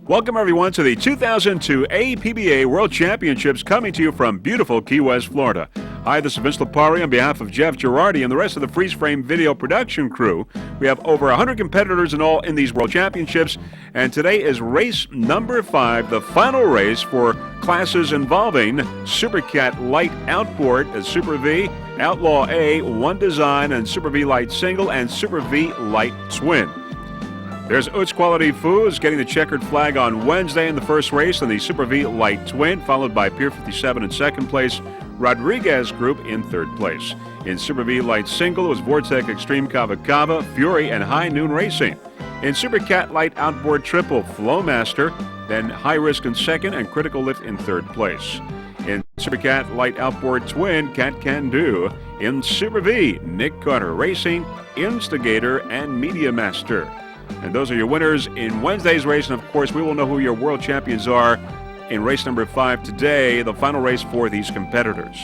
Welcome, everyone, to the 2002 APBA World Championships, coming to you from beautiful Key West, Florida. Hi, this is Vince Lipari on behalf of Jeff Girardi and the rest of the Freeze Frame Video production crew. We have over 100 competitors in all in these World Championships, and today is race number 5, the final race for classes involving Super Cat Light Outboard, Super V, Outlaw A, One Design, and Super V Light Single, and Super V Light Twin. There's Utz Quality Foods getting the checkered flag on Wednesday in the first race in the Super V Light Twin, followed by Pier 57 in second place, Rodriguez Group in third place. In Super V Light Single, it was Vortec Extreme Cava Cava, Fury, and High Noon Racing. In Super Cat Light Outboard Triple, Flowmaster, then High Risk in second, and Critical Lift in third place. In Super Cat Light Outboard Twin, Cat Can Do. In Super V, Nick Carter Racing, Instigator, and Media Master. And those are your winners in Wednesday's race. And, of course, we will know who your world champions are in race number 5 today, the final race for these competitors.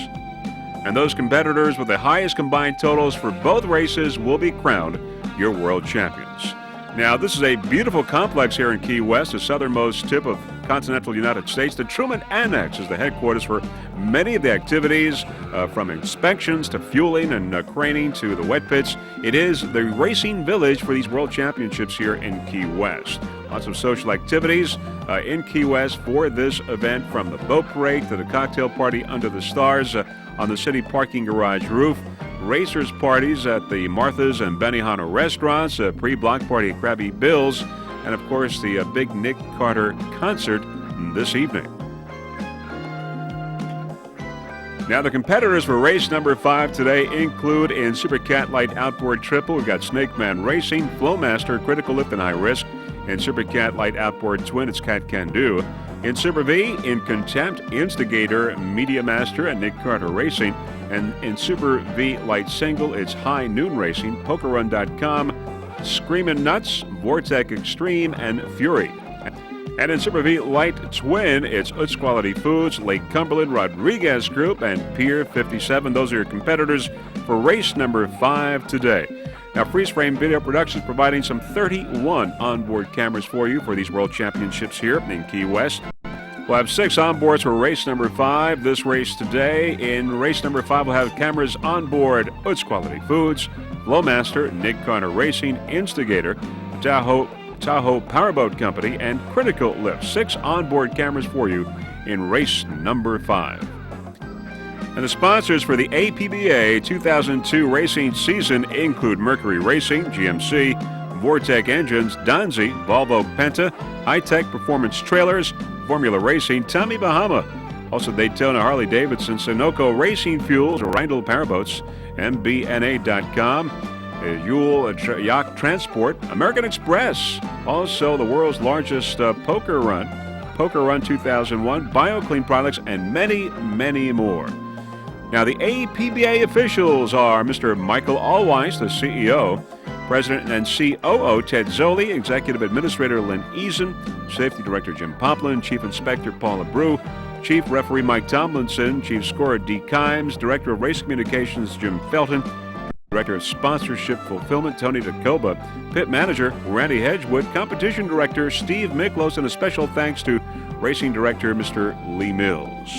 And those competitors with the highest combined totals for both races will be crowned your world champions. Now, this is a beautiful complex here in Key West, the southernmost tip of continental United States. The Truman Annex is the headquarters for many of the activities, from inspections to fueling and craning to the wet pits. It is the racing village for these world championships here in Key West. Lots of social activities in Key West for this event, from the boat parade to the cocktail party under the stars on the city parking garage roof. Racers parties at the Martha's and Benihana restaurants, a pre-block party at Krabby Bill's, and of course the big Nick Carter concert this evening. Now, the competitors for race number 5 today include in Super Cat Light Outboard Triple, we've got Snake Man Racing, Flowmaster, Critical Lift, and High Risk. In Super Cat Light Outboard Twin, it's Cat Can Do. In Super V, in Contempt, Instigator, Media Master, and Nick Carter Racing. And in Super V Light Single, it's High Noon Racing, PokerRun.com, Screamin' Nuts, Vortec Extreme, and Fury. And in Super V Light Twin, it's Utz Quality Foods, Lake Cumberland, Rodriguez Group, and Pier 57. Those are your competitors for race number 5 today. Now, Freeze Frame Video Productions providing some 31 onboard cameras for you for these World Championships here in Key West. We'll have 6 onboards for race number 5, this race today. In race number 5, we'll have cameras on board Utz Quality Foods, Flowmaster, Nick Carter Racing, Instigator, Tahoe Powerboat Company, and Critical Lift. 6 onboard cameras for you in race number 5. And the sponsors for the APBA 2002 racing season include Mercury Racing, GMC, Vortec Engines, Donzi, Volvo Penta, High-Tech Performance Trailers, Formula Racing, Tommy Bahama, also Daytona Harley-Davidson, Sunoco Racing Fuels, Rindle Powerboats, MBNA.com, Yule Yacht Transport, American Express, also the world's largest Poker Run 2001, BioClean Products, and many, many more. Now, the APBA officials are Mr. Michael Allweiss, the CEO, President and COO Ted Zoli, Executive Administrator Lynn Eason, Safety Director Jim Poplin, Chief Inspector Paula Brew, Chief Referee Mike Tomlinson, Chief Scorer Dee Kimes, Director of Race Communications Jim Felton, Director of Sponsorship Fulfillment, Tony DeCoba. Pit Manager, Randy Hedgewood. Competition Director, Steve Miklos. And a special thanks to Racing Director, Mr. Lee Mills.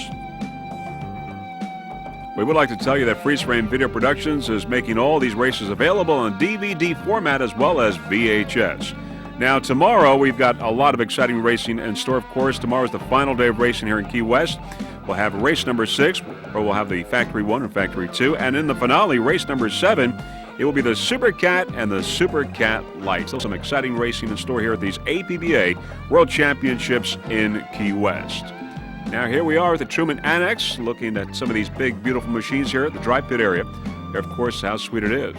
We would like to tell you that Freeze Frame Video Productions is making all these races available in DVD format as well as VHS. Now, tomorrow we've got a lot of exciting racing in store. Of course, tomorrow is the final day of racing here in Key West. We'll have race number 6, where we'll have the Factory 1 and Factory 2. And in the finale, race number 7, it will be the Super Cat and the Super Cat Light. So some exciting racing in store here at these APBA World Championships in Key West. Now here we are at the Truman Annex, looking at some of these big, beautiful machines here at the dry pit area. Here, of course, how sweet it is.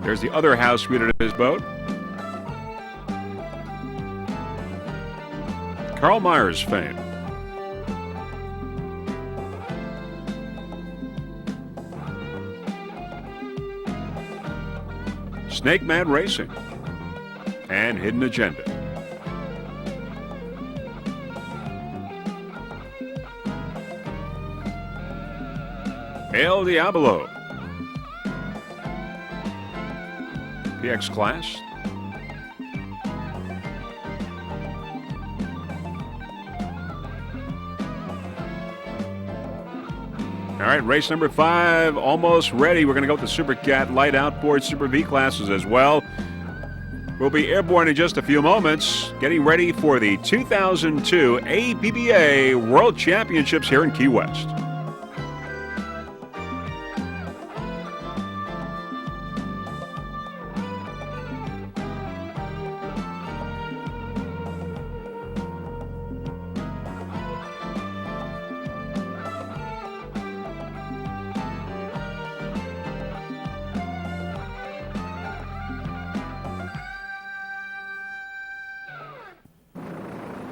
There's the other house suite of his boat. Carl Myers fame. Snake Man Racing and Hidden Agenda. El Diablo. PX Class. All right, race number 5 almost ready. We're going to go with the Super Cat Light Outboard Super V classes as well. We'll be airborne in just a few moments, getting ready for the 2002 APBA World Championships here in Key West.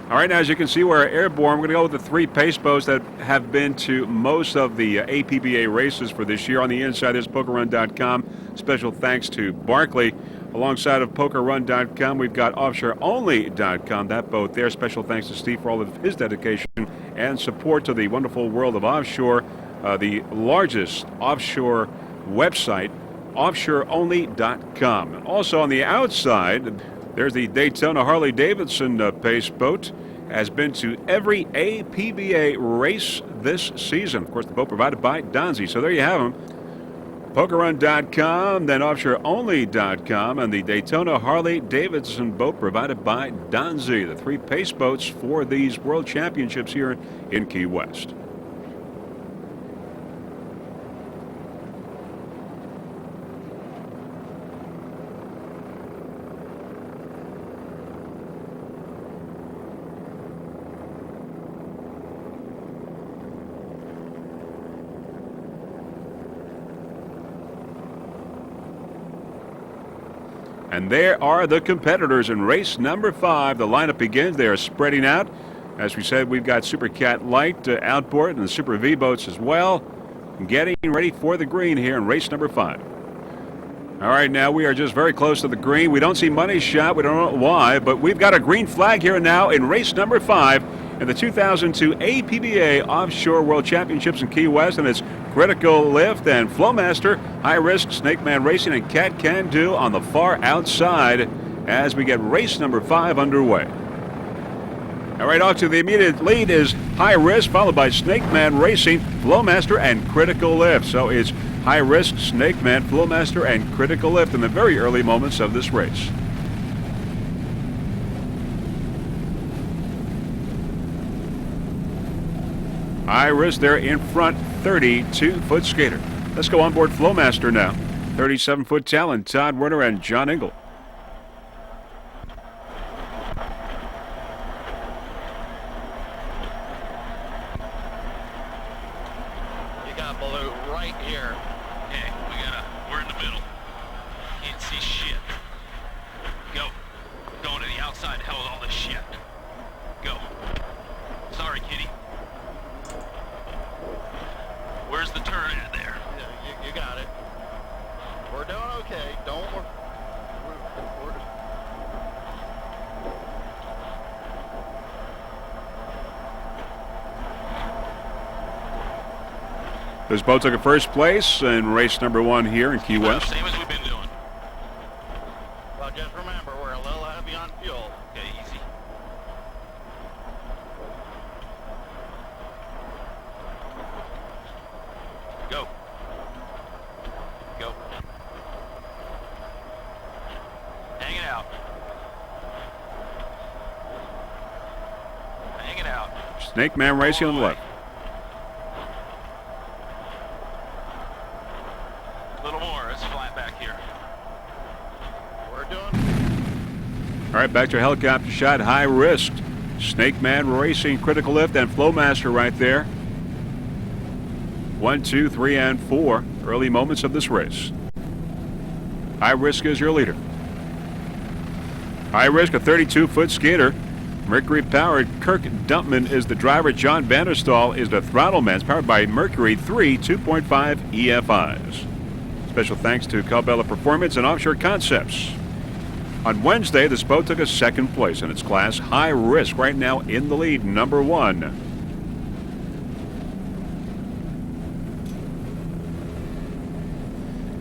All right, now as you can see, we're airborne. We're going to go with the 3 pace boats that have been to most of the APBA races for this year. On the inside, there's PokerRun.com. Special thanks to Barkley. Alongside of PokerRun.com, we've got OffshoreOnly.com. That boat there. Special thanks to Steve for all of his dedication and support to the wonderful world of offshore. The largest offshore website, OffshoreOnly.com. And also on the outside, there's the Daytona Harley-Davidson pace boat. Has been to every APBA race this season. Of course, the boat provided by Donzi. So there you have them. PokerRun.com, then OffshoreOnly.com, and the Daytona Harley-Davidson boat provided by Donzi. The 3 pace boats for these World Championships here in Key West. And there are the competitors in race number 5. The lineup begins. They are spreading out. As we said, we've got Super Cat Light outboard and the Super V boats as well. Getting ready for the green here in race number 5. All right, now we are just very close to the green. We don't see money shot. We don't know why, but we've got a green flag here now in race number 5 in the 2002 APBA Offshore World Championships in Key West, and it's Critical Lift and Flowmaster, High Risk, Snake Man Racing, and Cat Can Do on the far outside as we get race number 5 underway. All right, off to the immediate lead is High Risk, followed by Snake Man Racing, Flowmaster, and Critical Lift. So it's High Risk, Snake Man, Flowmaster, and Critical Lift in the very early moments of this race. High Risk there in front, 32-foot skater. Let's go on board Flowmaster now. 37-foot talent, Todd Werner and John Engel. You got Baloo right here. Okay, we're in the middle. Can't see shit. Go. Going to the outside, hell with all this shit. Go. Sorry, kitty. Where's the turn at there? Yeah, you got it. We're doing okay. Don't worry. We're This boat took a first place in race number 1 here in Key West. Same as we've been doing. Well, just remember, we're a little heavy on fuel. Okay, easy. Go. Go. Hang it out. Hang it out. Snake Man Racing on the left. A little more. It's flat back here. We're doing. All right, back to a helicopter shot. High risk. Snake Man Racing, Critical Lift, and Flowmaster right there. 1, 2, 3, and 4. Early moments of this race. High Risk is your leader. High Risk, a 32-foot skater. Mercury-powered Kirk Dumpman is the driver. John Vanderstall is the throttle man. It's powered by Mercury 3 2.5 EFIs. Special thanks to Cabela Performance and Offshore Concepts. On Wednesday, this boat took a second place in its class. High Risk right now in the lead, number 1.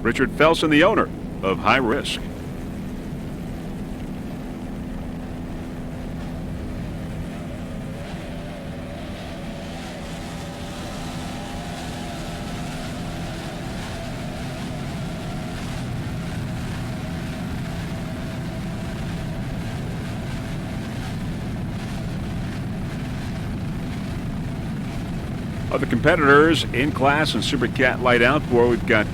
Richard Felsen, the owner of High Risk. Other competitors in class and Super Cat Light Outboard, we've got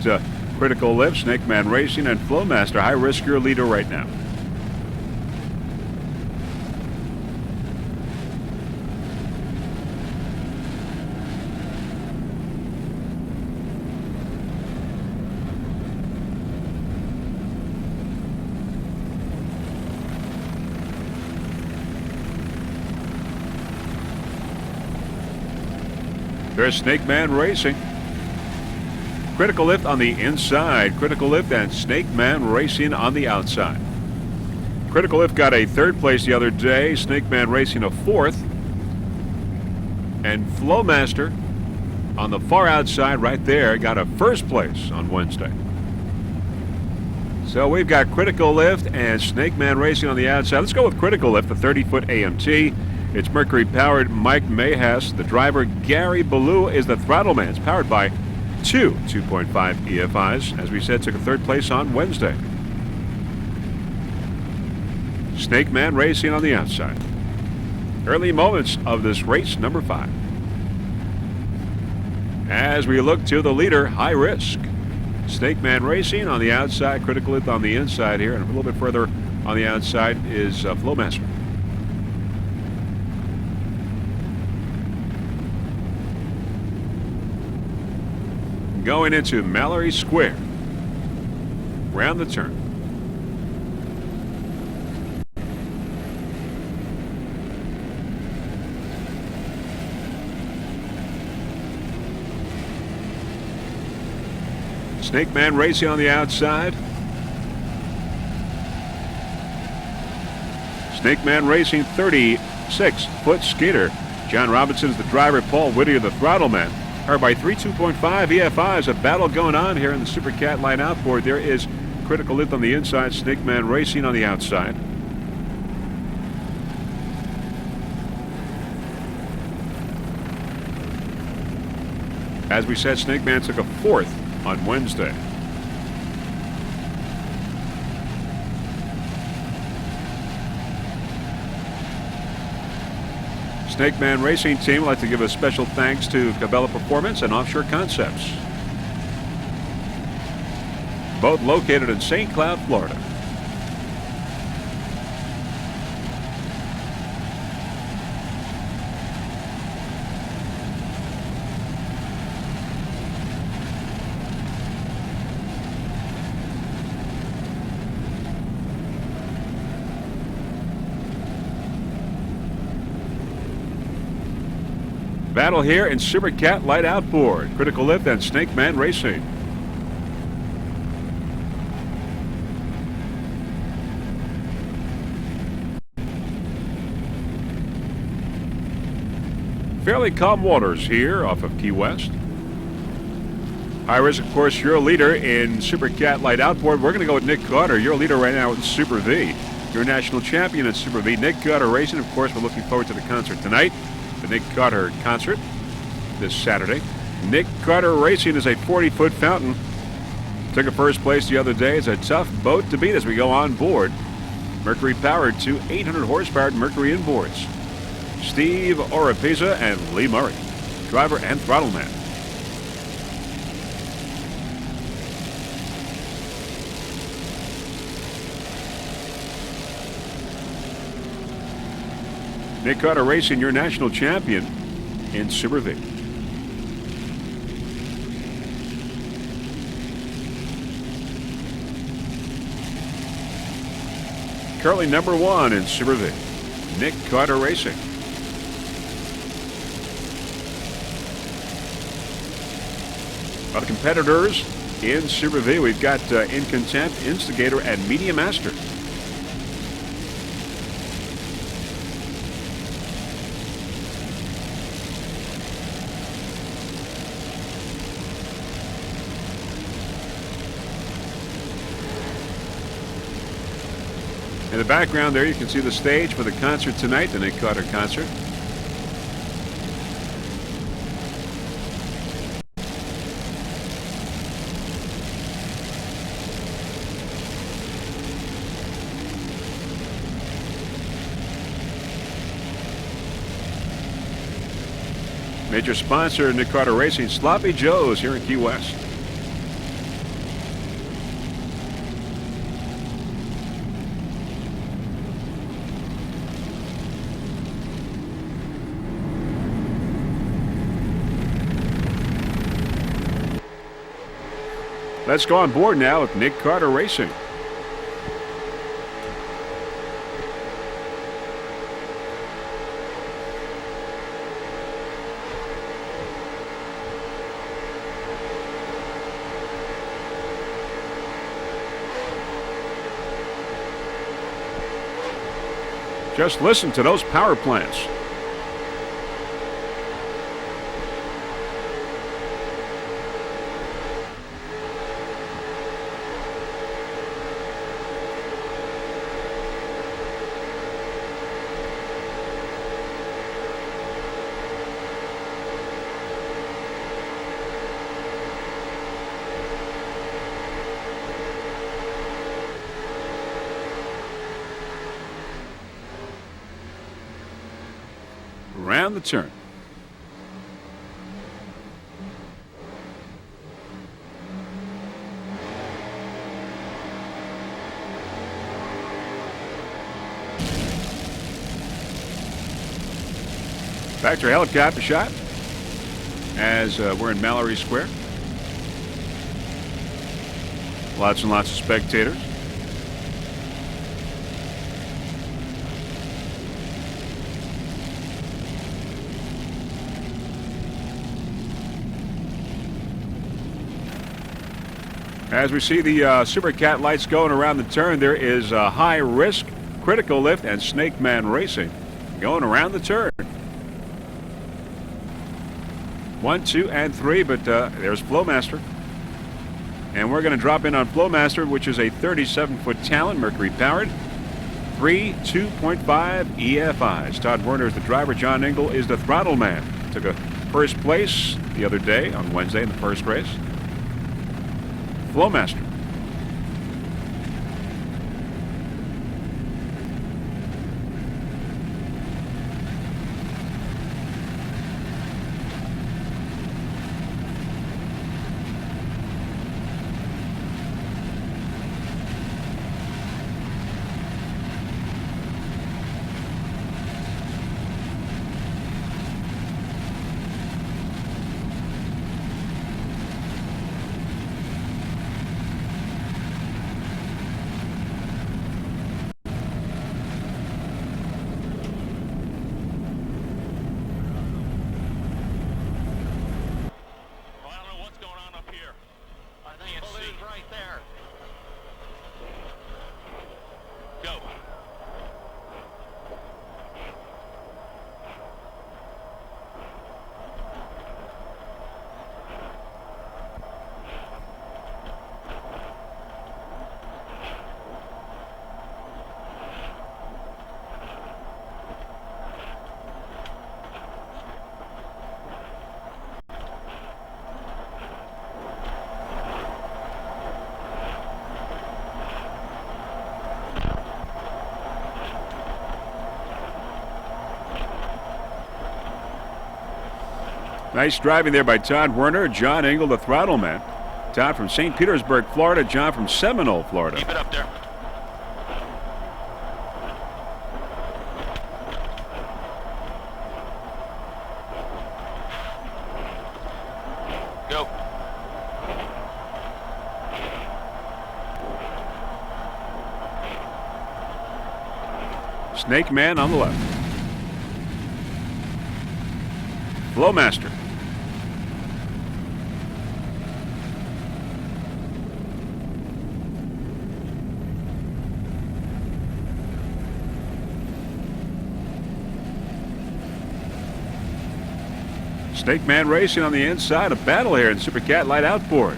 Critical Lift, Snake Man Racing, and Flowmaster. High Risk, your leader right now. There's Snake Man Racing. Critical Lift on the inside. Critical Lift and Snake Man Racing on the outside. Critical Lift got a 3rd place the other day. Snake Man Racing a 4th. And Flowmaster on the far outside right there got a 1st place on Wednesday. So we've got Critical Lift and Snake Man Racing on the outside. Let's go with Critical Lift, the 30-foot AMT. It's Mercury-powered Mike Mayhess. The driver, Gary Ballou, is the throttle man. It's powered by 2 2.5 EFIs. As we said, took a 3rd place on Wednesday. Snake Man Racing on the outside. Early moments of this race, number 5. As we look to the leader, High Risk. Snake Man Racing on the outside, Critical Lift on the inside here, and a little bit further on the outside is Flowmaster. Going into Mallory Square. Round the turn. Snake Man Racing on the outside. Snake Man Racing, 36-foot skater. John Robinson is the driver. Paul Whittier, the throttle man. Powered by 3 2.5 EFIs. A battle going on here in the Super Cat Line Outboard. There is Critical Lift on the inside, Snake Man Racing on the outside. As we said, Snake Man took a 4th on Wednesday. Snake Man Racing team would like to give a special thanks to Cabela Performance and Offshore Concepts. Both located in St. Cloud, Florida. battle here in Super Cat Light Outboard, Critical Lift, and Snake Man Racing. Fairly calm waters here off of Key West. High Risk, of course, your leader in Super Cat Light Outboard. We're going to go with Nick Carter, your leader right now in Super V. Your national champion in Super V, Nick Carter Racing. Of course, we're looking forward to the concert tonight, the Nick Carter concert this Saturday. Nick Carter Racing is a 40-foot fountain. Took a first place the other day. It's a tough boat to beat as we go on board. Mercury powered to 800 horsepower Mercury inboards. Steve Oropesa and Lee Murray, driver and throttle man. Nick Carter Racing, your national champion in Super V. Currently number 1 in Super V, Nick Carter Racing. Other competitors in Super V, we've got In Contempt, Instigator, and Media Master. In the background there, you can see the stage for the concert tonight, the Nick Carter concert. Major sponsor, Nick Carter Racing, Sloppy Joe's here in Key West. Let's go on board now with Nick Carter Racing. Just listen to those power plants. Around the turn. Factory helicopter shot as we're in Mallory Square. Lots and lots of spectators. As we see the Super Cat lights going around the turn, there is High Risk, Critical Lift, and Snake Man Racing going around the turn. 1, 2, and 3, but there's Flowmaster. And we're going to drop in on Flowmaster, which is a 37-foot Talon, Mercury powered. 3 2.5 EFIs. Todd Werner is the driver. John Engel is the throttle man. Took a first place the other day on Wednesday in the first race. Flowmaster. Nice driving there by Todd Werner. John Engel, the throttle man. Todd from St. Petersburg, Florida. John from Seminole, Florida. Keep it up there. Go. Snake Man on the left. Flowmaster. Snake Man racing on the inside. A battle here in Super Cat Light Outboard.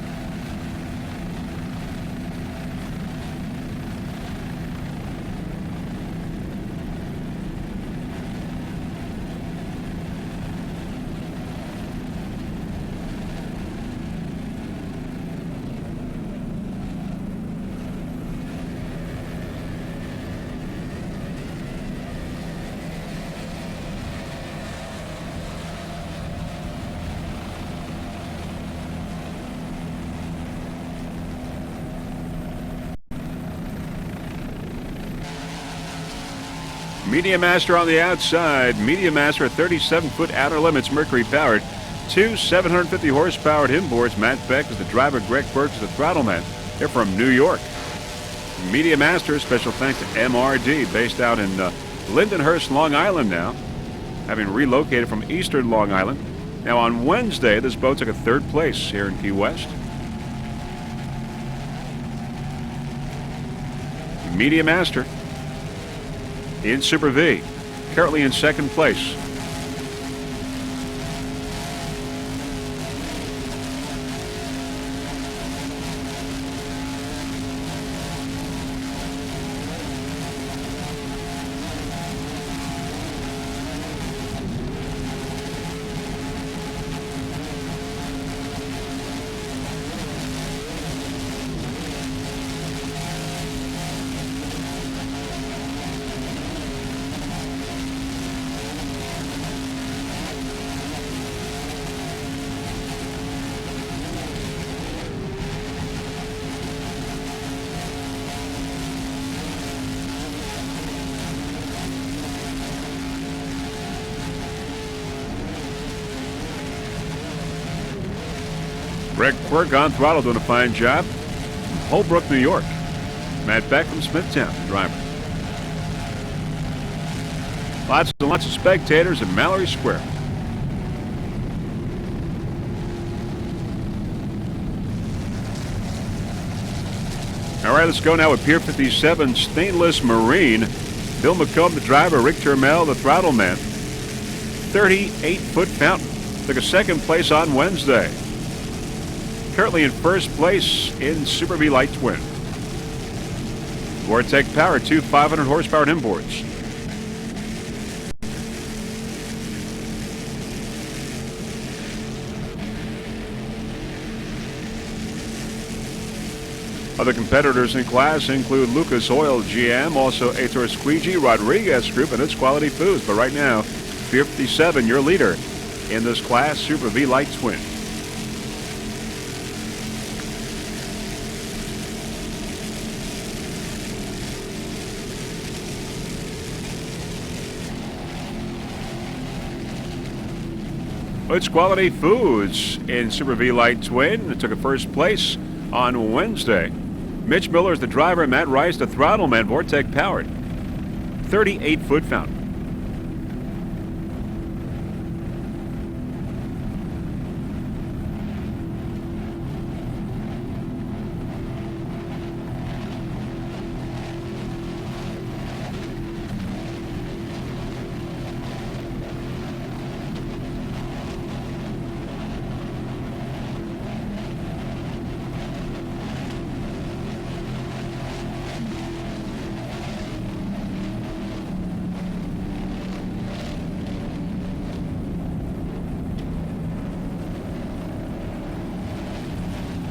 Media Master on the outside. Media Master 37-foot outer limits, Mercury powered. Two 750 horsepower inboards. Matt Beck is the driver. Greg Burke is the throttle man. They're from New York. Media Master, special thanks to MRD, based out in Lindenhurst, Long Island now, having relocated from eastern Long Island. Now on Wednesday, this boat took a third place here in Key West. Media Master in Super V, currently in second place. Greg Quirk on throttle doing a fine job. Holbrook, New York. Matt Beck from Smithtown, the driver. Lots and lots of spectators at Mallory Square. All right, let's go now with Pier 57 Stainless Marine. Bill McComb, the driver. Rick Termel, the throttle man. 38-foot fountain. Took a second place on Wednesday. Currently in first place in Super V Light Twin. Vortec Power, two 500 horsepower inboards. Other competitors in class include Lucas Oil GM, also Ator Squeegee, Rodriguez Group, and its Quality Foods. But right now, Pier 57, your leader in this class, Super V Light Twin. It's Quality Foods in Super V Light Twin. It took a first place on Wednesday. Mitch Miller is the driver. Matt Rice, the throttle man. Vortec powered. 38-foot fountain.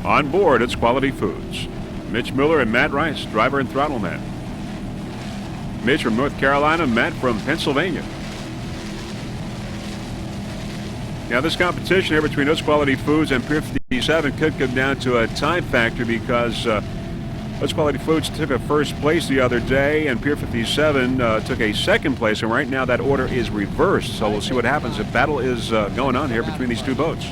On board, it's Quality Foods. Mitch Miller and Matt Rice, driver and throttle man. Mitch from North Carolina, Matt from Pennsylvania. Now, this competition here between Oats Quality Foods and Pier 57 could come down to a time factor because Oats Quality Foods took a first place the other day, and Pier 57 took a second place, and right now that order is reversed. So we'll see what happens. A battle is going on here between these two boats.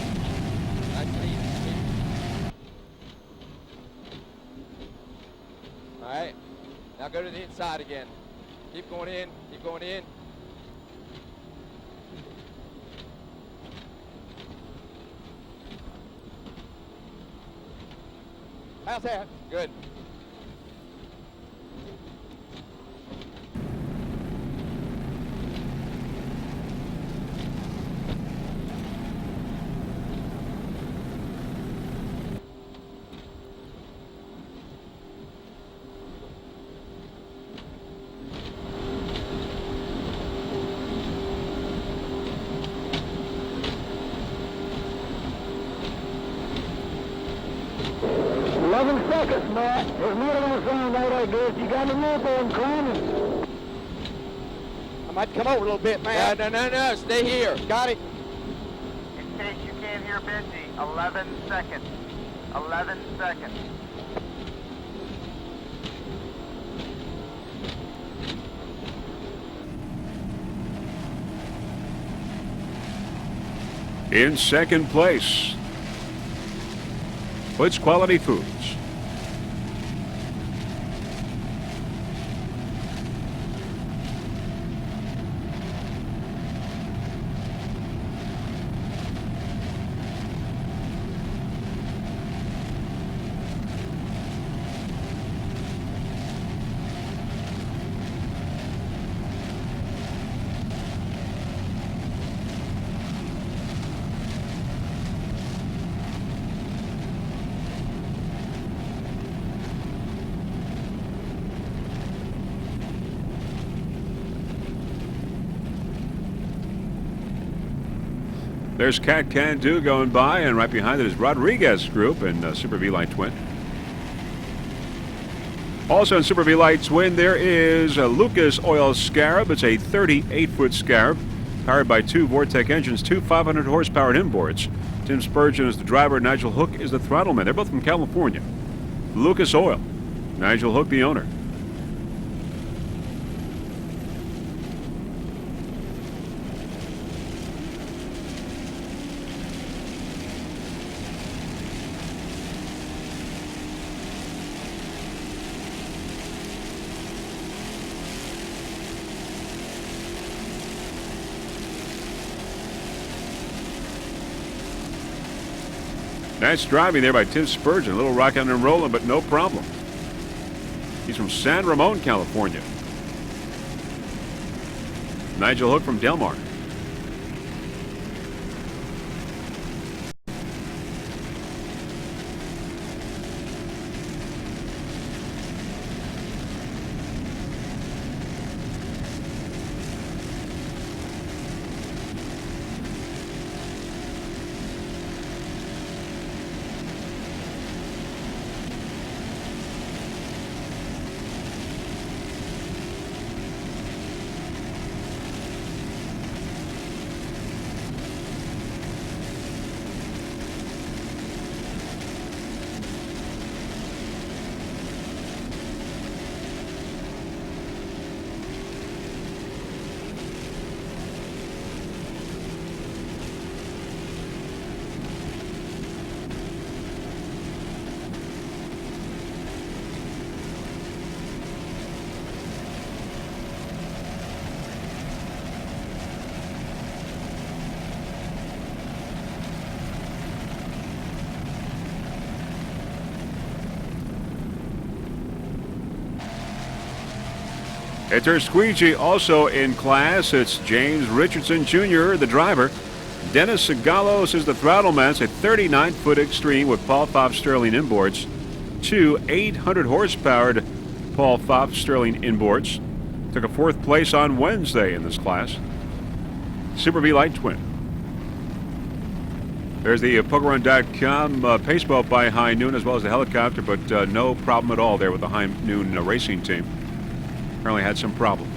All right, now go to the inside again. Keep going in, keep going in. How's that? Good. Seconds, Matt. There's more than a sound out, I guess. You got a nipple and climbing. I might come over a little bit, man. No. Stay here. Got it. In case you can't hear Benji, 11 seconds. 11 seconds. In second place, Oats Quality Foods. There's Cat Can Do going by, and right behind it is Rodriguez Group and Super V Light Twin. Also in Super V Light Twin, there is a Lucas Oil Scarab. It's a 38-foot Scarab, powered by two Vortec engines, two 500-horsepower inboards. Tim Spurgeon is the driver. Nigel Hook is the throttleman. They're both from California. Lucas Oil. Nigel Hook, the owner. Nice driving there by Tim Spurgeon. A little rocking and rolling, but no problem. He's from San Ramon, California. Nigel Hook from Del Mar. It's our squeegee also in class. It's James Richardson Jr., the driver. Dennis Segalos is the throttleman. It's a 39-foot Extreme with Paul Pfaff Sterling inboards. Two 800-horsepowered Paul Pfaff Sterling inboards. Took a fourth place on Wednesday in this class. Super V Light Twin. There's the PokerRun.com pace boat by High Noon, as well as the helicopter, but no problem at all there with the High Noon racing team. Apparently had some problem.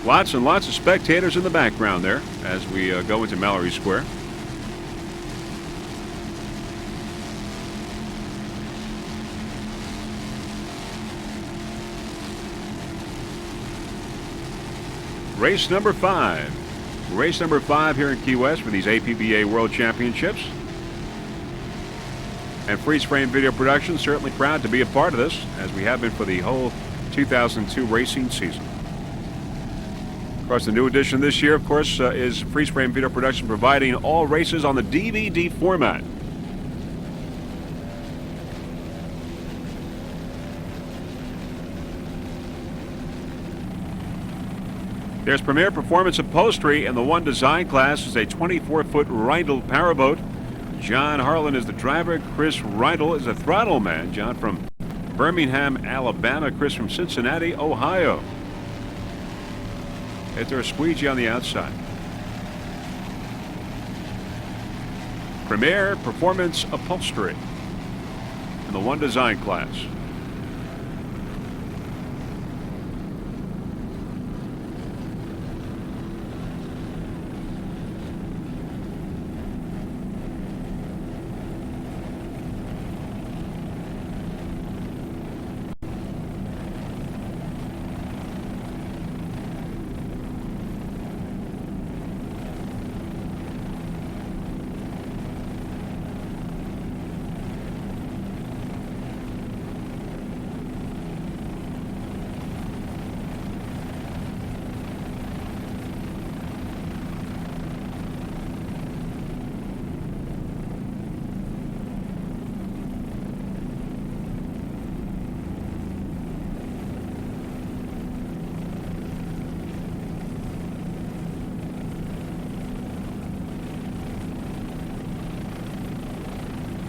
Lots and lots of spectators in the background there as we go into Mallory Square. Race number 5. Race number 5 here in Key West for these APBA World Championships. And Freeze Frame Video Production certainly proud to be a part of this, as we have been for the whole 2002 racing season. Of course, the new addition this year, of course, is Freeze Frame Video Production providing all races on the DVD format. There's Premier Performance Upholstery in the one design class. Is a 24-foot Rindle Powerboat. John Harlan is the driver. Chris Rindle is the throttle man. John from Birmingham, Alabama. Chris from Cincinnati, Ohio. Hit their squeegee on the outside. Premier Performance Upholstery in the one design class.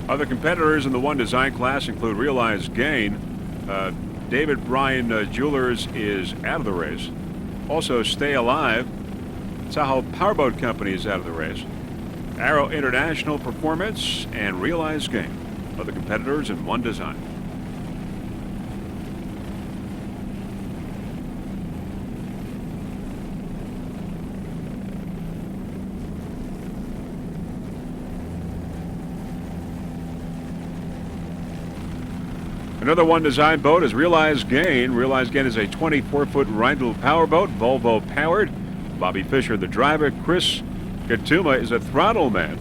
Other competitors in the one design class include Realized Gain. David Bryan Jewelers is out of the race. Also, Stay Alive. Tahoe Powerboat Company is out of the race. Arrow International Performance and Realized Gain. Other competitors in one design. Another one design boat is Realized Gain. Realized Gain is a 24-foot Rindle powerboat, Volvo powered. Bobby Fisher, the driver. Chris Gatuma is a throttle man.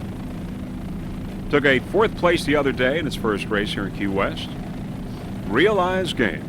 Took a 4th place the other day in its first race here in Key West. Realized Gain.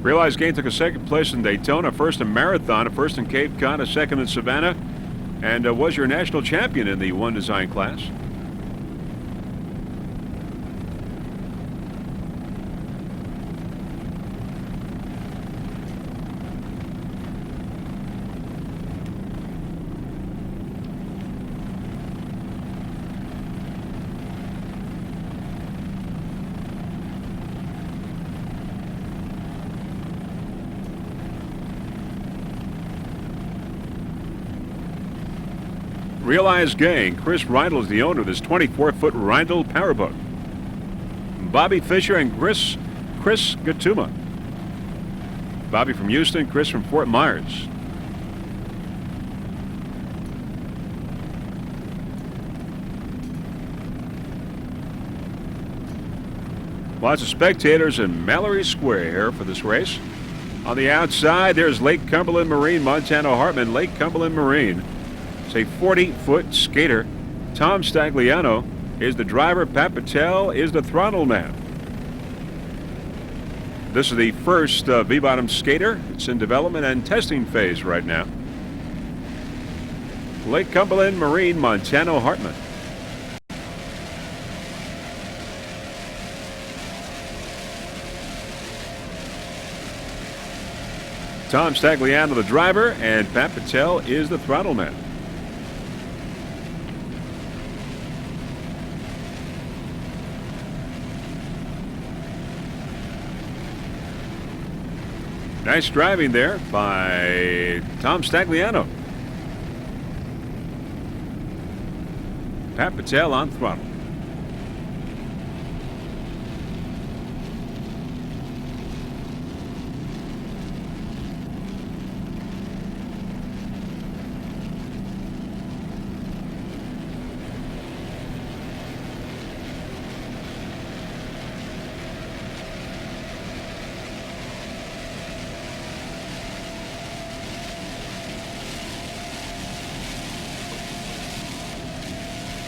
Realized Gain took a 2nd place in Daytona, 1st in Marathon, a 1st in Cape Cod, a 2nd in Savannah, and was your national champion in the one design class. Realized Gain. Chris Rindle is the owner of this 24-foot Rindle powerboat. Bobby Fisher and Chris Gatuma. Bobby from Houston, Chris from Fort Myers. Lots of spectators in Mallory Square here for this race. On the outside, there's Lake Cumberland Marine, Montana Hartman, Lake Cumberland Marine. It's a 40-foot skater. Tom Stagliano is the driver. Pat Patel is the throttle man. This is the first V-bottom skater. It's in development and testing phase right now. Lake Cumberland Marine, Montano Hartman. Tom Stagliano, the driver, and Pat Patel is the throttle man. Nice driving there by Tom Stagliano. Pat Patel on throttle.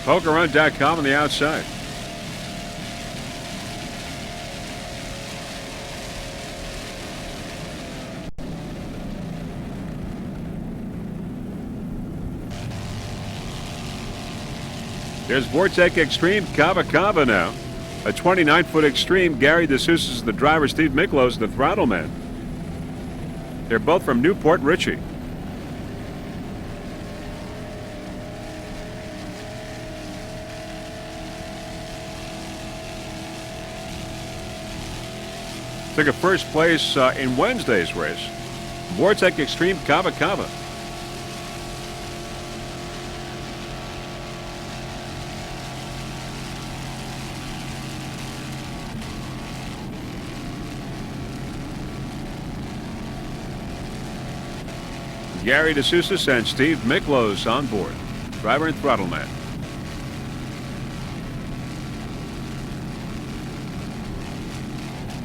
PokerRun.com on the outside. There's Vortec Extreme Cava Cava now. A 29-foot Extreme. Gary DeSouza is the driver. Steve Miklos the throttle man. They're both from Newport Richey. Took a first place in Wednesday's race. Vortec Extreme Cava Cava. Gary DeSouza and Steve Miklos on board. Driver and throttle man.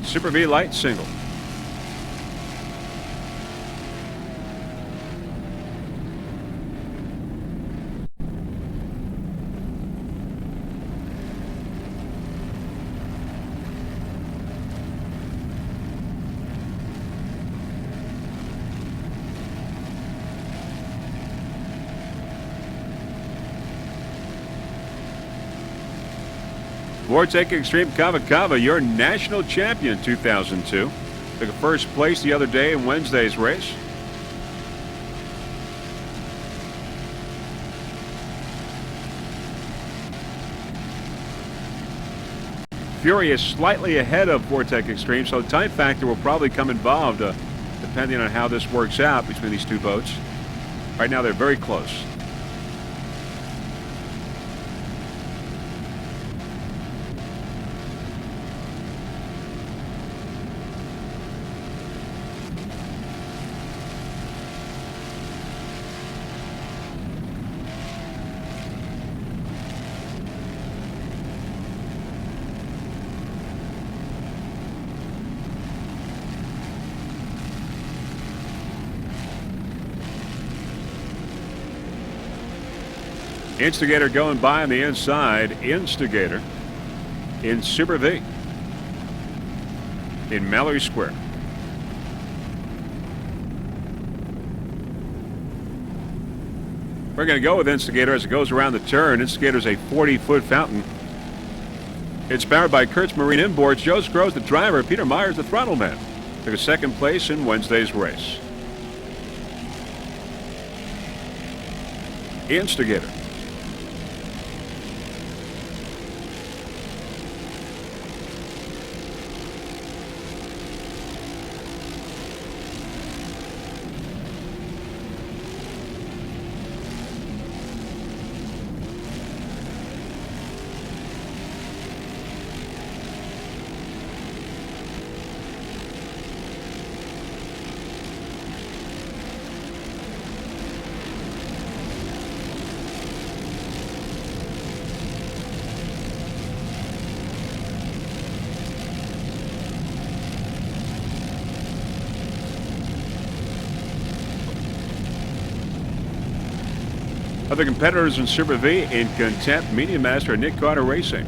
Super V light single. Vortec Extreme Cava Cava, your national champion 2002. Took a first place the other day in Wednesday's race. Fury is slightly ahead of Vortec Extreme, so the time factor will probably come involved depending on how this works out between these two boats. Right now they're very close. Instigator going by on the inside. Instigator in Super V in Mallory Square. We're going to go with Instigator as it goes around the turn. Instigator's a 40-foot fountain. It's powered by Kurtz Marine Inboards. Joe Scrow's the driver. Peter Myers the throttle man. Took a second place in Wednesday's race. Instigator. Other competitors in Super V in Contempt, Media Master Nick Carter Racing.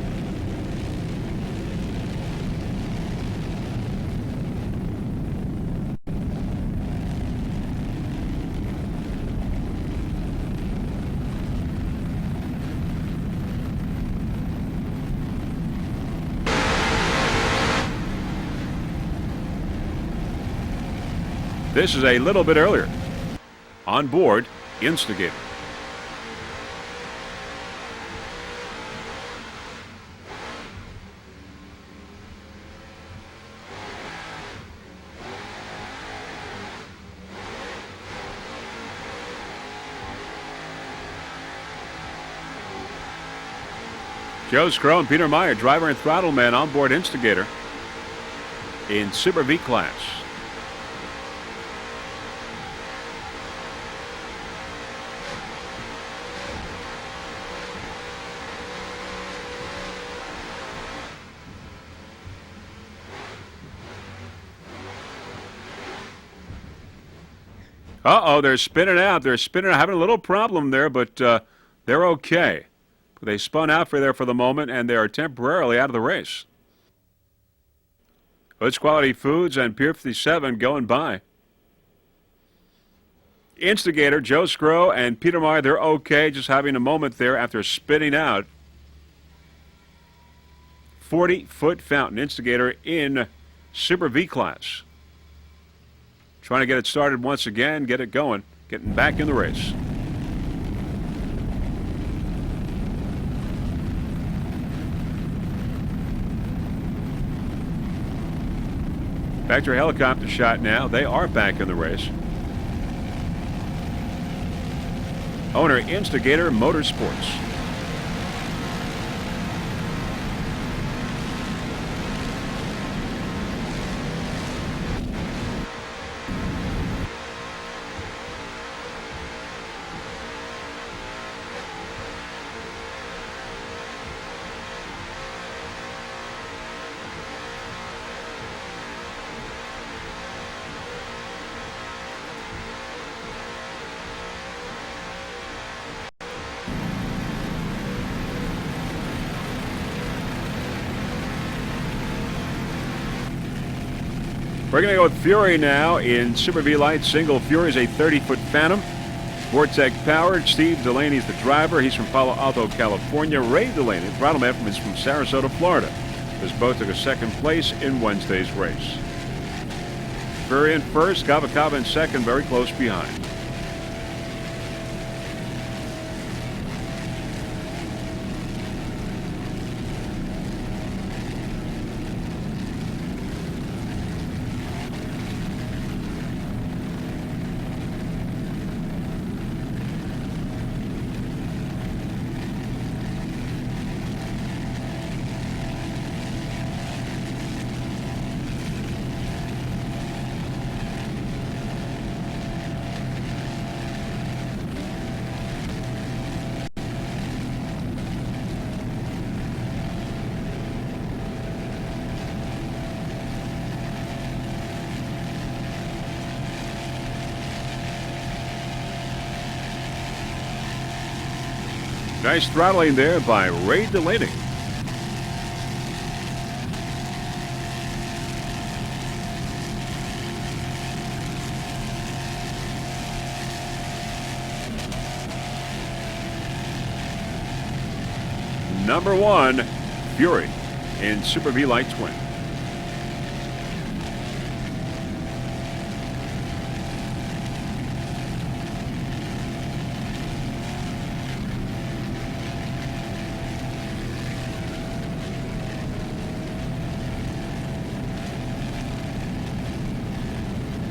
This is a little bit earlier. On board Instigator. Joe Scrow and Peter Meyer, driver and throttle man, on board Instigator in Super V class. Uh-oh, they're spinning out. They're spinning out, having a little problem there, but they're okay. They spun out for the moment, and they are temporarily out of the race. Hoods Quality Foods and Pier 57 going by. Instigator, Joe Scrow and Peter Meyer, they're okay, just having a moment there after spinning out. 40-foot fountain. Instigator in Super V class. Trying to get it started once again, get it going, getting back in the race. Back to a helicopter shot now. They are back in the race. Owner, Instigator Motorsports. We're going to go with Fury now in Super V Light. Single Fury is a 30-foot Phantom. Vortec powered. Steve Delaney is the driver. He's from Palo Alto, California. Ray Delaney, the throttle man, is from Sarasota, Florida. This boat took a second place in Wednesday's race. Fury in first, Kava Kava in second, very close behind. Nice throttling there by Ray Delaney. Number one, Fury in Super V Light Twin.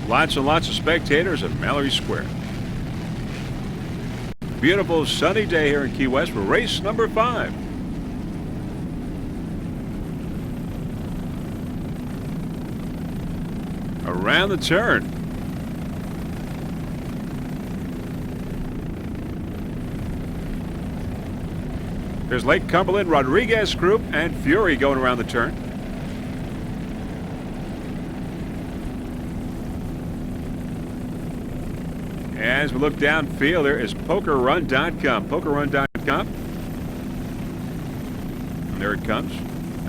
Lots and lots of spectators at Mallory Square. Beautiful sunny day here in Key West for race number 5. Around the turn. There's Lake Cumberland, Rodriguez Group, and Fury going around the turn. As we look downfield, there is PokerRun.com. PokerRun.com. And there it comes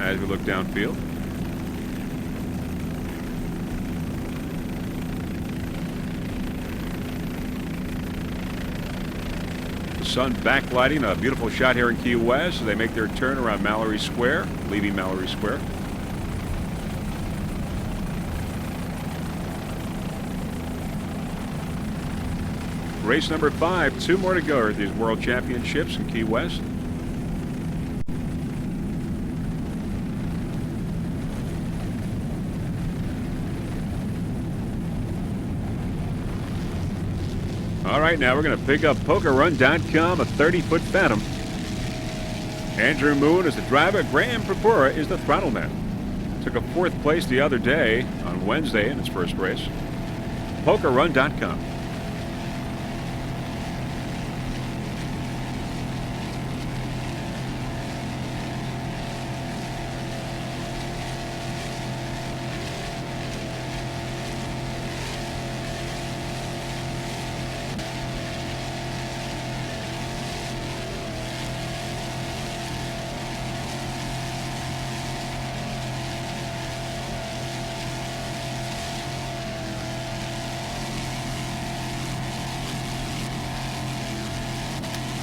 as we look downfield. The sun backlighting, a beautiful shot here in Key West as they make their turn around Mallory Square, leaving Mallory Square. Race number 5, 2 more to go at these World Championships in Key West. All right, now we're going to pick up PokerRun.com, a 30-foot Phantom. Andrew Moon is the driver. Graham Purpura is the throttle man. Took a 4th place the other day on Wednesday in its first race. PokerRun.com.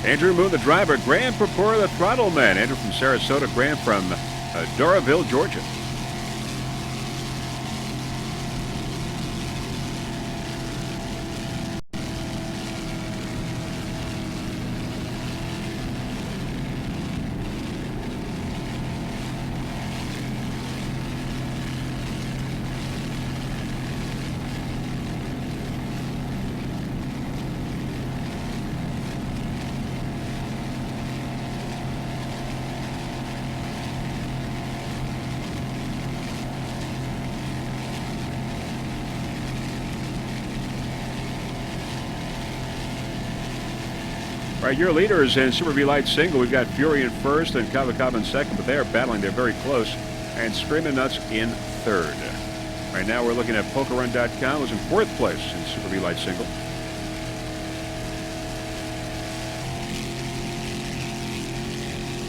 Andrew Moon, the driver. Graham Purpura, the throttle man. Andrew from Sarasota, Graham from Doraville, Georgia. All right, your leaders in Super V Light Single. We've got Fury in first and Kava in second, but they are battling. They're very close. And Screamin' Nuts in third. Right now we're looking at PokerRun.com, who's in 4th place in Super V Light Single.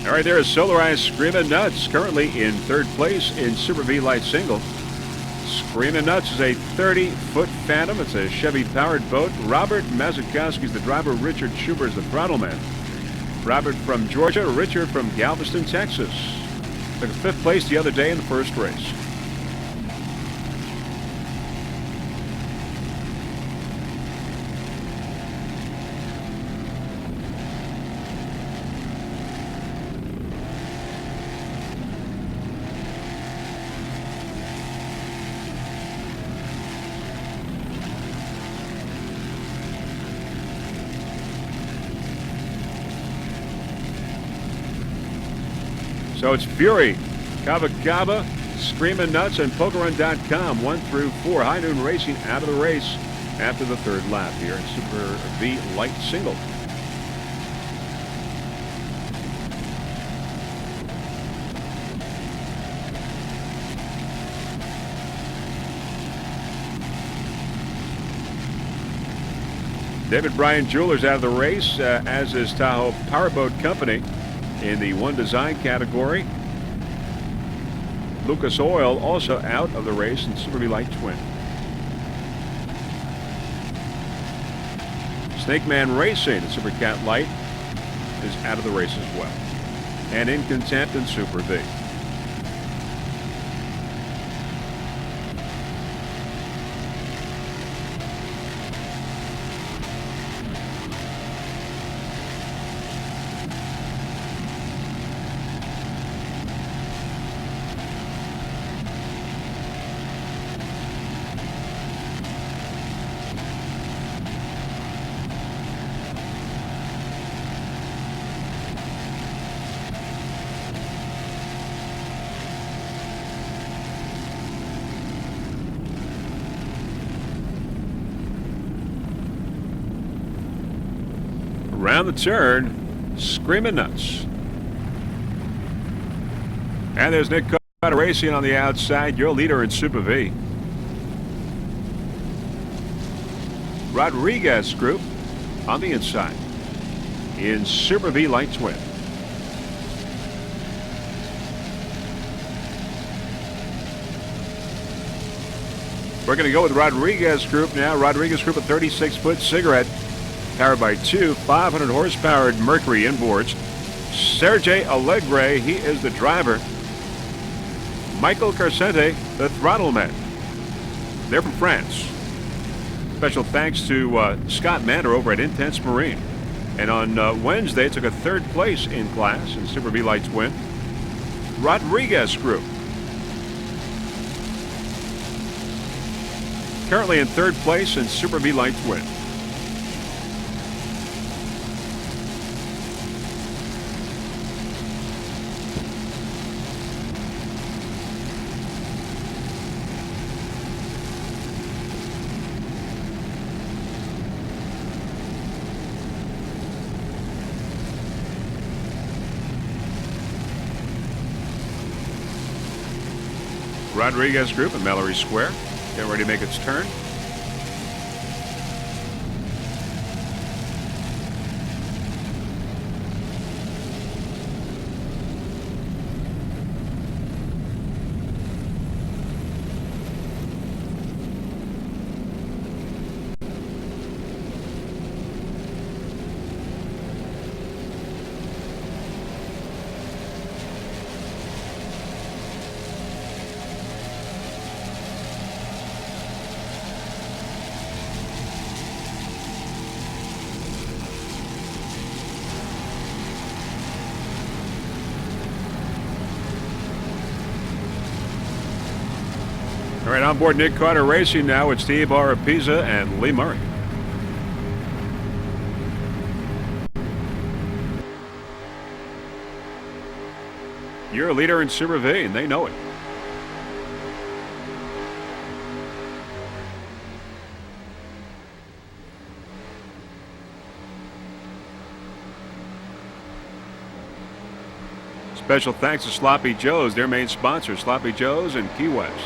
All right, there is Solarized Screamin' Nuts, currently in 3rd place in Super V Light Single. Screamin' Nuts is a 30-foot Phantom. It's a Chevy-powered boat. Robert Mazukowski is the driver. Richard Schubert is the throttle man. Robert from Georgia. Richard from Galveston, Texas. Took a 5th place the other day in the first race. So it's Fury, Kava, Screamin' Nuts, and PokerRun.com, 1 through 4. High Noon Racing out of the race after the 3rd lap here in Super V Light Single. David Bryan Jewelers out of the race, as is Tahoe Powerboat Company. In the one design category, Lucas Oil also out of the race in Super V Light Twin. Snake Man Racing in Super Cat Light is out of the race as well. And in Content in Super V. Around the turn, Screamin' Nuts. And there's Nick Carter Racing on the outside, your leader in Super V. Rodriguez Group on the inside in Super V Light Twin. We're going to go with Rodriguez Group now. Rodriguez Group, a 36-foot cigarette. Powered by 2 500-horsepower Mercury inboards. Sergey Allegre, he is the driver. Michael Carcente, the throttle man. They're from France. Special thanks to Scott Mander over at Intense Marine. And on Wednesday, took a third place in class in Super V Lights win. Rodriguez Group. Currently in third place in Super V Lights win. Rodriguez Group in Mallory Square. Getting ready to make its turn. All right, on board Nick Carter Racing now. It's Steve Arapiza and Lee Murray. You're a leader in Super V, and they know it. Special thanks to Sloppy Joe's, their main sponsor, Sloppy Joe's in Key West.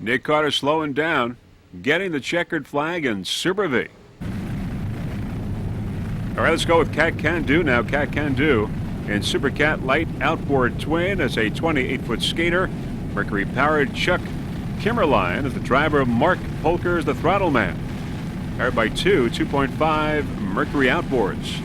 Nick Carter slowing down, getting the checkered flag in Super V. All right, let's go with Cat Can Do now. Cat Can Do in Super Cat Light Outboard Twin as a 28-foot skater. Mercury-powered Chuck Kimmerline is the driver. Mark Polker is the throttle man. Powered by 2.5 Mercury outboards.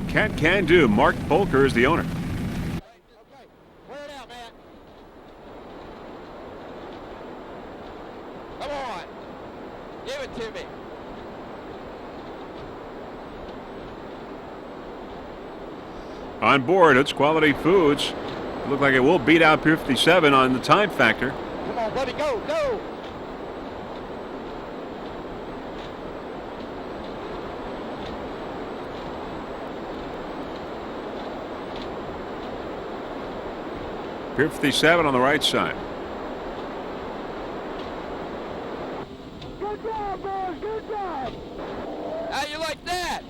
Cat Can Do. Mark Polker is the owner. Okay, wear it out, Matt. Come on. Give it to me. On board, it's Quality Foods. Look like it will beat out Pier 57 on the time factor. Come on, buddy, go, go. Pier 57 on the right side. Good job, boys. Good job. How you like that?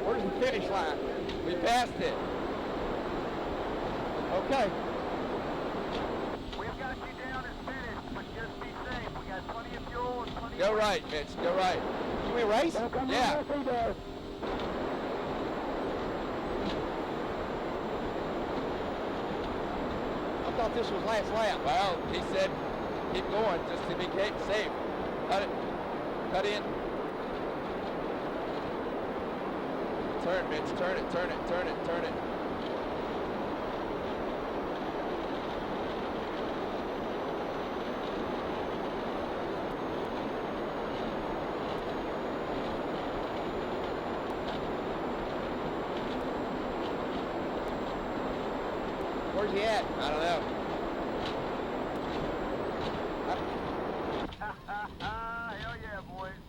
Where's the finish line? We passed it. Okay. We've got you down as finished, but just be safe. We got plenty of fuel and plenty Go of... right, Mitch. Go right. Can we race? Now come on, Yeah. yes, he does. I thought this was last lap. Well, he said keep going just to be safe. Cut it. Cut in. Turn, Mitch. Turn it. Turn it. Turn it. Turn it. Where's he at? I don't know. Hell yeah, boys.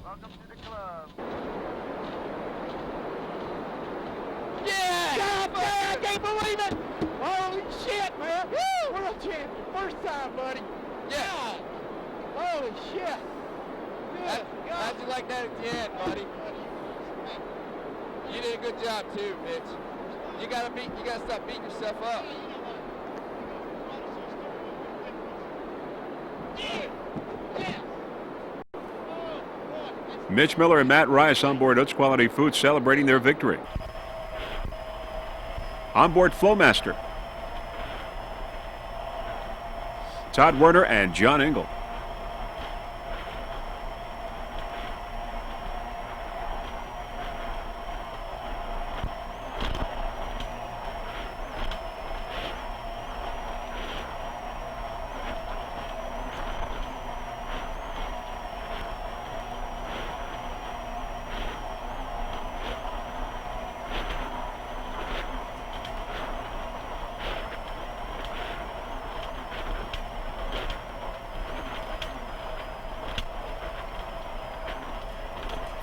Welcome to the club. Yeah! God, man, I can't believe it. Holy shit, man! Woo! World champion. First time, buddy. Yeah! Holy shit. How'd you like that at the end, buddy? You did a good job too, Mitch. You gotta stop beating yourself up. Mitch Miller and Matt Rice on board Oats Quality Foods celebrating their victory. On board Flowmaster, Todd Werner and John Engel.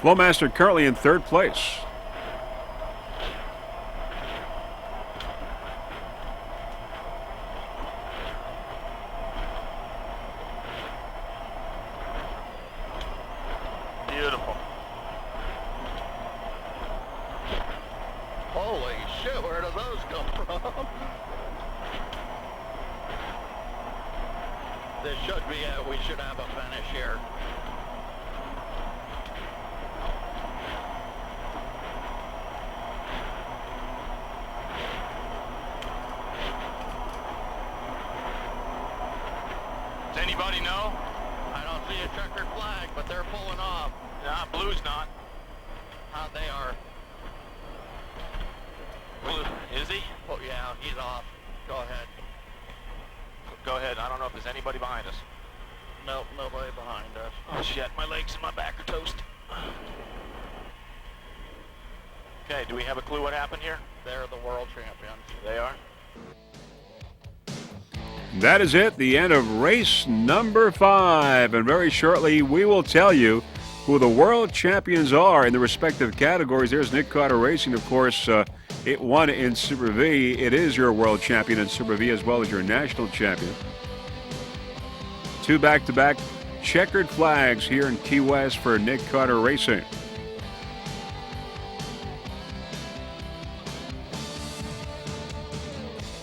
Flowmaster currently in third place. Beautiful. Holy shit, where do those come from? This should be it. We should have a finish here. Does anybody know? I don't see a checkered flag, but they're pulling off. Nah, Blue's not. They are. Blue, is he? Oh, yeah, he's off. Go ahead. Go ahead. I don't know if there's anybody behind us. Nope, nobody behind us. Oh shit, my legs and my back are toast. Okay, do we have a clue what happened here? They're the world champions. They are? That is it, the end of race number 5. And very shortly, we will tell you who the world champions are in the respective categories. There's Nick Carter Racing, of course. It won in Super V. It is your world champion in Super V as well as your national champion. 2 back-to-back checkered flags here in Key West for Nick Carter Racing.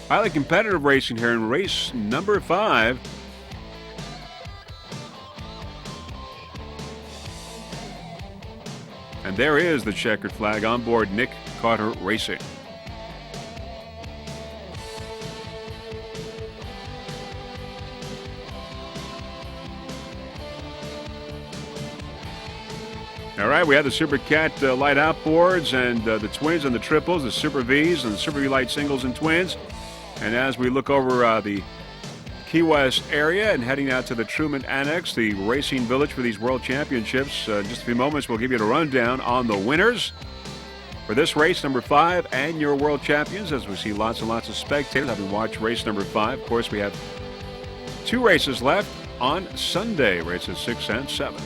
Highly competitive racing here in race number 5. And there is the checkered flag on board Nick Carter Racing. All right, we have the Super Cat light outboards and the twins and the triples, the Super Vs and the Super V light singles and twins. And as we look over the Key West area and heading out to the Truman Annex, the racing village for these world championships, just a few moments we'll give you a rundown on the winners for this race number 5 and your world champions, as we see lots and lots of spectators having watched race number 5. Of course, we have 2 races left on Sunday, races 6 and 7.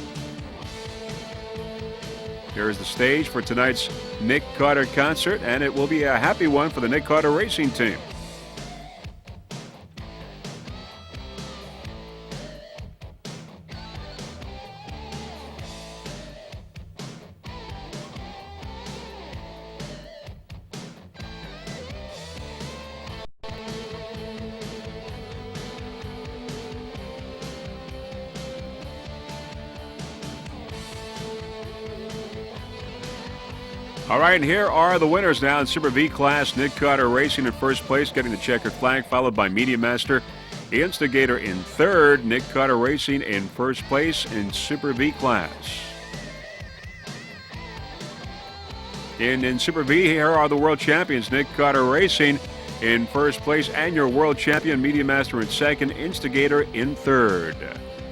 Here is the stage for tonight's Nick Carter concert, and it will be a happy one for the Nick Carter Racing Team. All right, and here are the winners now in Super V class. Nick Carter Racing in first place, getting the checkered flag, followed by Media Master Instigator in third. Nick Carter Racing in first place in Super V class. In Super V, here are the world champions. Nick Carter Racing in first place, and your world champion, Media Master in second, Instigator in third.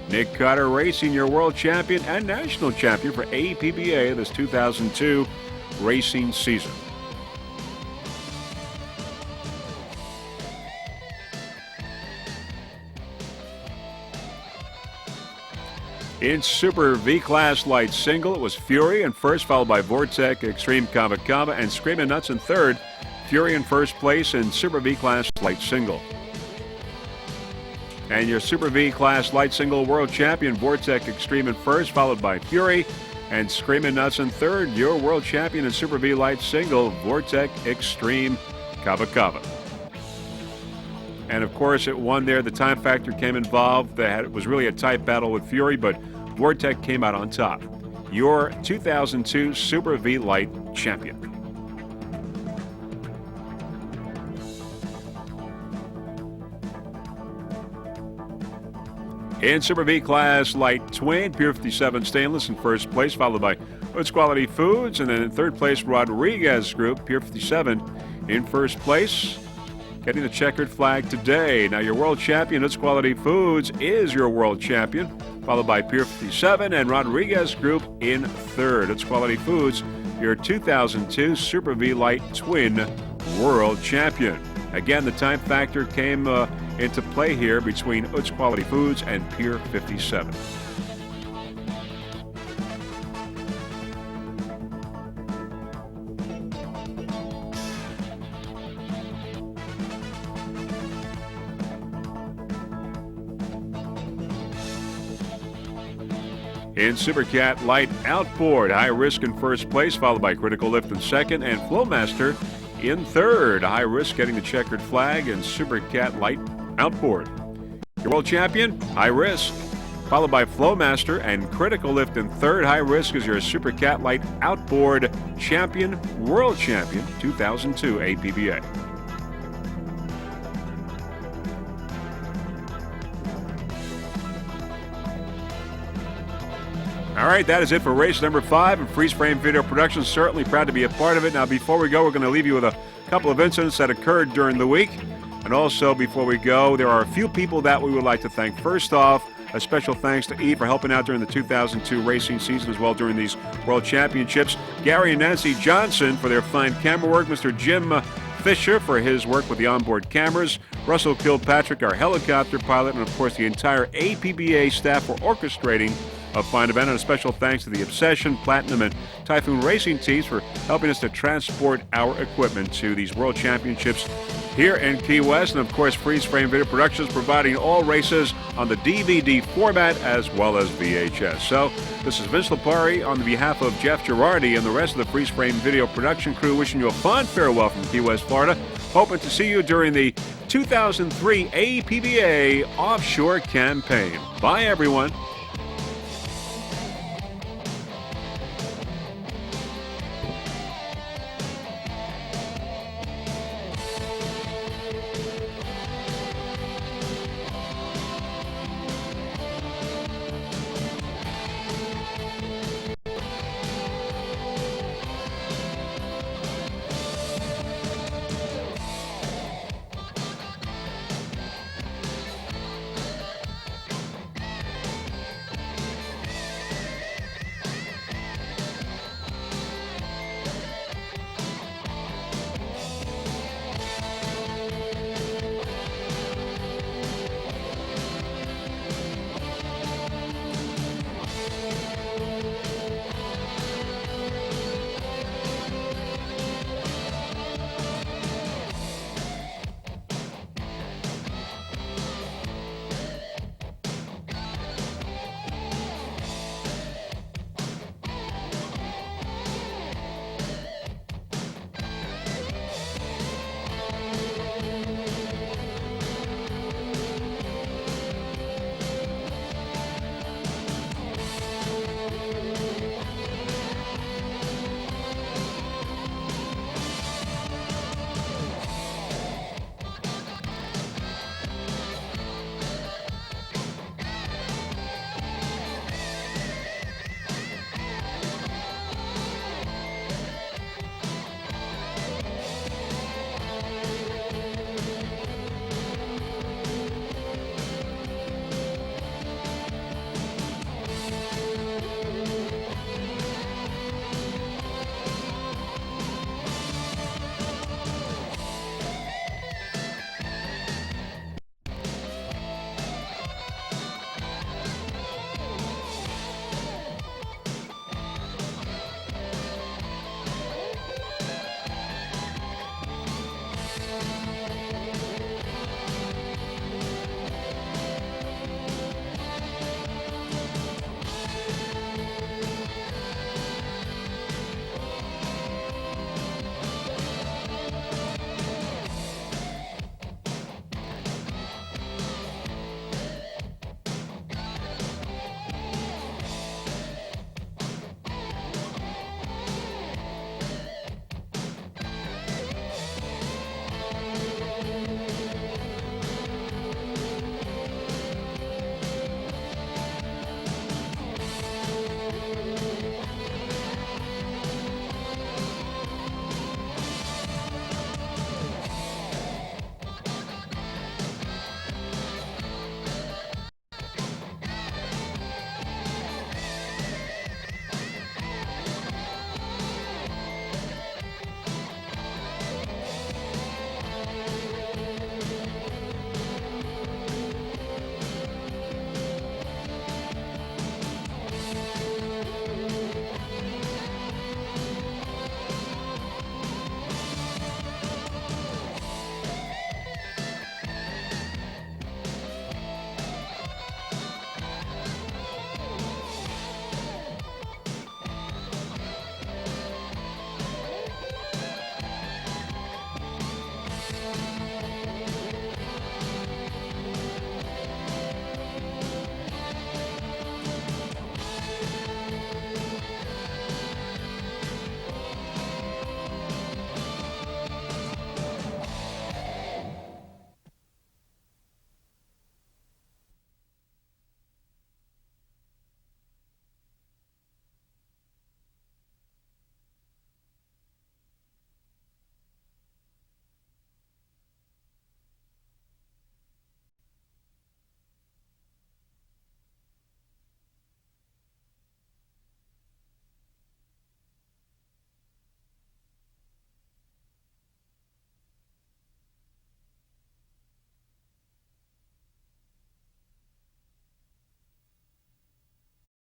Nick Carter Racing, your world champion and national champion for APBA this 2002 racing season. In Super V class light single, it was Fury in first, followed by Vortec, Extreme Kava Kava, and Screamin' Nuts in third. Fury in first place in Super V class light single. And your Super V class light single world champion, Vortec Extreme in first, followed by Fury, and Screamin' Nuts in third. Your world champion in Super V light single, Vortec Extreme Kava Kava. And of course, it won there. The time factor came involved. It was really a tight battle with Fury, but Vortec came out on top. Your 2002 Super V light champion. In Super V class light twin, Pier 57 stainless in first place, followed by Woods Quality Foods, and then in third place, Rodriguez Group, Pier 57 in first place, getting the checkered flag today. Now your world champion, Woods Quality Foods, is your world champion, followed by Pier 57 and Rodriguez Group in third. Woods Quality Foods, your 2002 Super V light twin world champion. Again, the time factor came into play here between Utz Quality Foods and Pier 57. In Supercat Light Outboard, High Risk in first place, followed by Critical Lift in second, and Flowmaster in third. High Risk getting the checkered flag in Supercat Light Outboard. Your world champion, High Risk, followed by Flowmaster and Critical Lift in third. High Risk is your Supercat Light Outboard champion, world champion, 2002 APBA. All right, that is it for race number 5 in Freeze Frame Video Productions. Certainly proud to be a part of it. Now, before we go, we're going to leave you with a couple of incidents that occurred during the week. And also, before we go, there are a few people that we would like to thank. First off, a special thanks to Eve for helping out during the 2002 racing season as well during these World Championships. Gary and Nancy Johnson for their fine camera work. Mr. Jim Fisher for his work with the onboard cameras. Russell Kilpatrick, our helicopter pilot, and of course the entire APBA staff for orchestrating a fine event. And a special thanks to the Obsession, Platinum, and Typhoon racing teams for helping us to transport our equipment to these World Championships here in Key West. And of course, Freeze Frame Video Productions providing all races on the DVD format as well as VHS. So this is Vince Lipari on behalf of Jeff Girardi and the rest of the Freeze Frame Video Production crew wishing you a fond farewell from Key West, Florida. Hoping to see you during the 2003 APBA Offshore campaign. Bye, everyone.